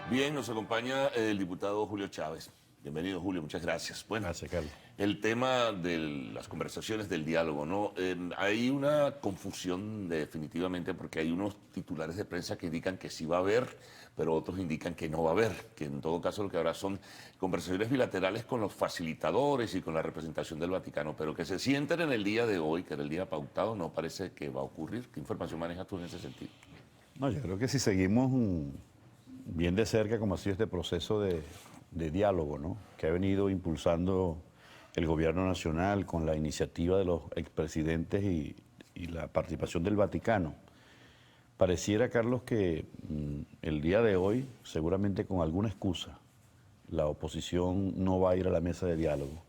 Bien, nos acompaña el diputado Julio Chávez. Bienvenido, Julio, muchas gracias. Bueno, Gracias, Carlos. el tema de las conversaciones, del diálogo, ¿no? Hay una confusión definitivamente porque hay unos titulares de prensa que indican que sí va a haber, pero otros indican que no va a haber, que en todo caso lo que habrá son conversaciones bilaterales con los facilitadores y con la representación del Vaticano, pero que se sienten en el día de hoy, que era el día pautado, no parece que va a ocurrir. ¿Qué información manejas tú en ese sentido? No, yo creo que si seguimos bien de cerca como ha sido este proceso de diálogo, ¿no?, que ha venido impulsando el gobierno nacional con la iniciativa de los expresidentes y la participación del Vaticano, pareciera, Carlos, que el día de hoy, seguramente con alguna excusa, la oposición no va a ir a la mesa de diálogo,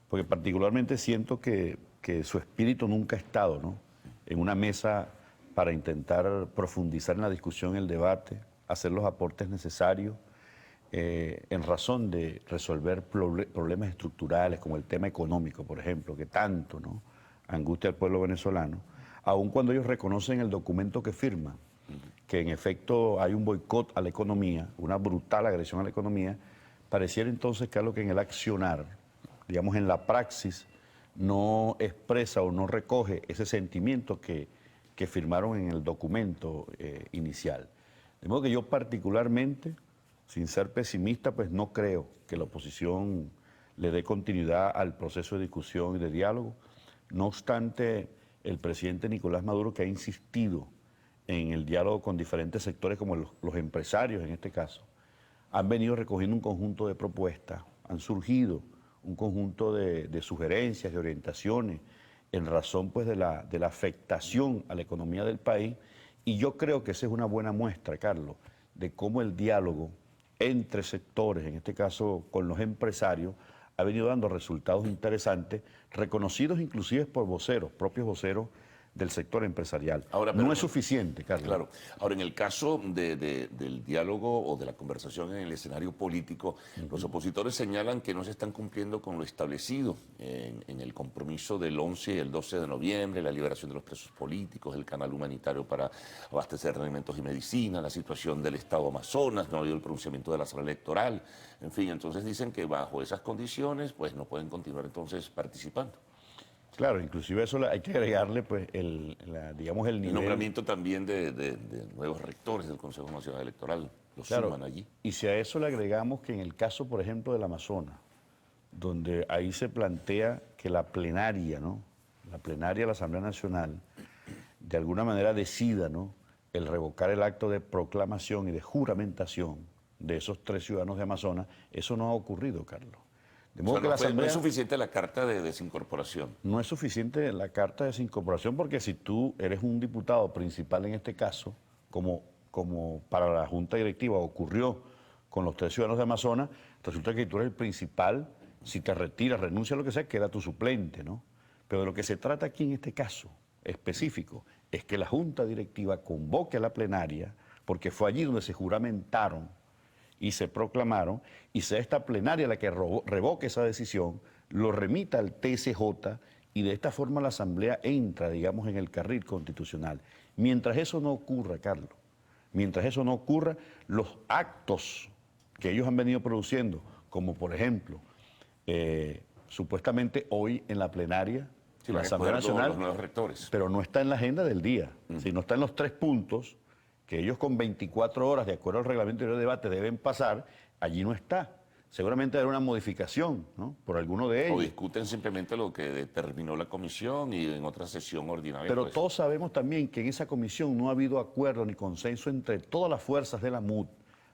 porque particularmente siento que su espíritu nunca ha estado, ¿no?, en una mesa para intentar profundizar en la discusión, en el debate, hacer los aportes necesarios en razón de resolver problemas estructurales como el tema económico, por ejemplo, que tanto, ¿no?, angustia al pueblo venezolano, aun cuando ellos reconocen el documento que firman, que en efecto hay un boicot a la economía, una brutal agresión a la economía. Pareciera entonces, Carlos, que en el accionar, digamos en la praxis, no expresa o no recoge ese sentimiento que firmaron en el documento inicial. De modo que yo particularmente, sin ser pesimista, pues no creo que la oposición le dé continuidad al proceso de discusión y de diálogo. No obstante, el presidente Nicolás Maduro, que ha insistido en el diálogo con diferentes sectores, como los empresarios en este caso, han venido recogiendo un conjunto de propuestas, han surgido un conjunto de sugerencias, de orientaciones, en razón pues de la afectación a la economía del país, y yo creo que esa es una buena muestra, Carlos, de cómo el diálogo entre sectores, en este caso con los empresarios, ha venido dando resultados interesantes, reconocidos inclusive por voceros, propios voceros del sector empresarial. Ahora, no es suficiente, Carlos. Claro. Ahora, en el caso del diálogo o de la conversación en el escenario político, los opositores señalan que no se están cumpliendo con lo establecido en el compromiso del 11 y el 12 de noviembre, la liberación de los presos políticos, el canal humanitario para abastecer de alimentos y medicina, la situación del Estado Amazonas, no ha habido el pronunciamiento de la sala electoral, en fin, entonces dicen que bajo esas condiciones pues no pueden continuar entonces participando. Claro, inclusive eso hay que agregarle, pues, digamos, el nivel. El nombramiento también de nuevos rectores del Consejo Nacional Electoral, los suman allí. Y si a eso le agregamos que en el caso, por ejemplo, del Amazonas, donde ahí se plantea que la plenaria, ¿no?, la plenaria de la Asamblea Nacional, de alguna manera decida, ¿no?, el revocar el acto de proclamación y de juramentación de esos 3 ciudadanos de Amazonas, eso no ha ocurrido, Carlos. De modo que la Asamblea, no es suficiente la carta de desincorporación. No es suficiente la carta de desincorporación, porque si tú eres un diputado principal en este caso, como para la Junta Directiva ocurrió con los 3 ciudadanos de Amazonas, resulta que tú eres el principal. Si te retiras, renuncias, lo que sea, queda tu suplente, ¿no? Pero de lo que se trata aquí en este caso específico es que la Junta Directiva convoque a la plenaria, porque fue allí donde se juramentaron y se proclamaron, y sea esta plenaria la que revoque esa decisión, lo remita al TSJ, y de esta forma la Asamblea entra, digamos, en el carril constitucional. Mientras eso no ocurra, Carlos, mientras eso no ocurra, los actos que ellos han venido produciendo, como por ejemplo, supuestamente hoy en la plenaria, Sí, la Asamblea Nacional, los nuevos rectores. pero no está en la agenda del día, si no está en los 3 puntos que ellos con 24 horas, de acuerdo al reglamento de debate, deben pasar, allí no está. Seguramente habrá una modificación, ¿no?, por alguno de ellos. O discuten simplemente lo que determinó la comisión y en otra sesión ordinaria. Pero pues, todos sabemos también que en esa comisión no ha habido acuerdo ni consenso entre todas las fuerzas de la MUD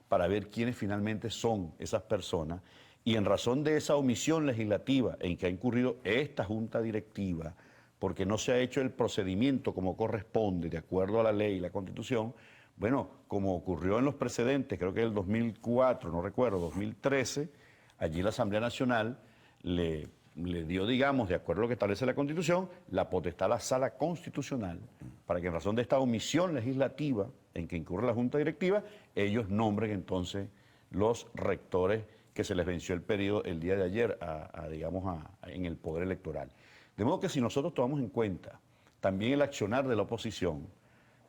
para ver quiénes finalmente son esas personas. Y en razón de esa omisión legislativa en que ha incurrido esta Junta Directiva, porque no se ha hecho el procedimiento como corresponde, de acuerdo a la ley y la Constitución, bueno, como ocurrió en los precedentes, creo que el 2004, no recuerdo, 2013, allí la Asamblea Nacional le dio, digamos, de acuerdo a lo que establece la Constitución, la potestad a la Sala Constitucional para que en razón de esta omisión legislativa en que incurre la Junta Directiva, ellos nombren entonces los rectores que se les venció el periodo el día de ayer en el poder electoral. De modo que si nosotros tomamos en cuenta también el accionar de la oposición,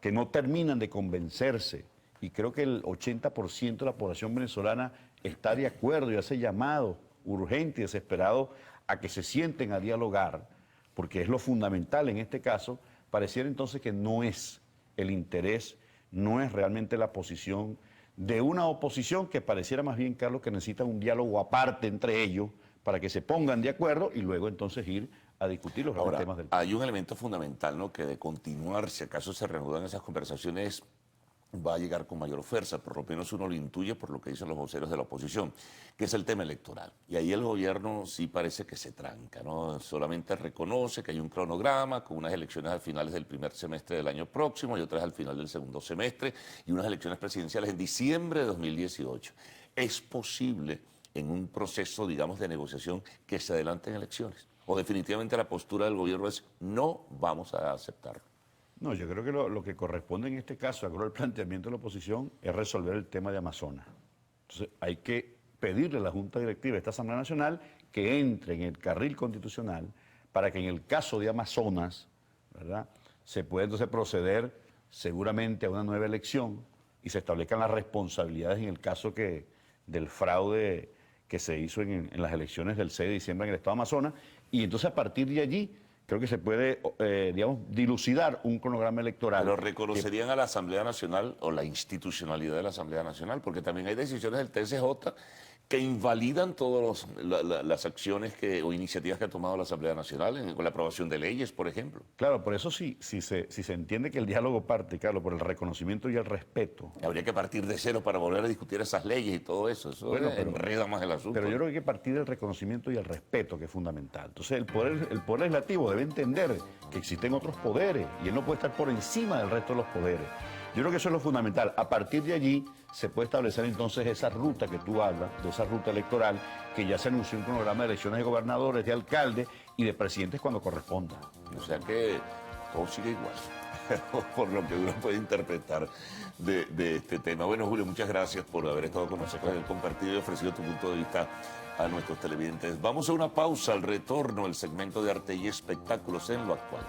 que no terminan de convencerse, y creo que el 80% de la población venezolana está de acuerdo y hace llamado urgente y desesperado a que se sienten a dialogar, porque es lo fundamental en este caso. Pareciera entonces que no es el interés, no es realmente la posición de una oposición que pareciera más bien, Carlos, que necesita un diálogo aparte entre ellos para que se pongan de acuerdo y luego entonces ir a discutir los grandes temas del país. Hay un elemento fundamental, ¿no? Que de continuar, si acaso se reanudan esas conversaciones, va a llegar con mayor fuerza, por lo menos uno lo intuye por lo que dicen los voceros de la oposición, que es el tema electoral. Y ahí el gobierno sí parece que se tranca, ¿no? Solamente reconoce que hay un cronograma con unas elecciones al finales del primer semestre del año próximo y otras al final del segundo semestre y unas elecciones presidenciales en diciembre de 2018. Es posible en un proceso, digamos, de negociación que se adelanten elecciones. O definitivamente la postura del gobierno es no vamos a aceptarlo. No, yo creo que lo que corresponde en este caso, a el planteamiento de la oposición, es resolver el tema de Amazonas. Entonces hay que pedirle a la Junta Directiva de esta Asamblea Nacional que entre en el carril constitucional para que en el caso de Amazonas, ¿verdad?, se pueda entonces proceder seguramente a una nueva elección y se establezcan las responsabilidades en el caso del fraude que se hizo en las elecciones del 6 de diciembre en el estado de Amazonas, y entonces a partir de allí creo que se puede, digamos, dilucidar un cronograma electoral. Pero reconocerían a la Asamblea Nacional o la institucionalidad de la Asamblea Nacional, porque también hay decisiones del TSJ que invalidan todas las acciones o iniciativas que ha tomado la Asamblea Nacional con la aprobación de leyes, por ejemplo. Claro, por eso sí, si se entiende que el diálogo parte, Carlos, por el reconocimiento y el respeto. Habría que partir de cero para volver a discutir esas leyes y todo eso. Eso enreda más el asunto. Pero yo creo que hay que partir del reconocimiento y el respeto, que es fundamental. Entonces el poder legislativo debe entender que existen otros poderes y él no puede estar por encima del resto de los poderes. Yo creo que eso es lo fundamental. A partir de allí se puede establecer entonces esa ruta que tú hablas, de esa ruta electoral, que ya se anunció un cronograma de elecciones de gobernadores, de alcaldes y de presidentes cuando corresponda. O sea que todo sigue igual, por lo que uno puede interpretar de este tema. Bueno, Julio, muchas gracias por haber estado con nosotros, haber compartido y ofrecido tu punto de vista a nuestros televidentes. Vamos a una pausa, al retorno, el segmento de arte y espectáculos en lo actual.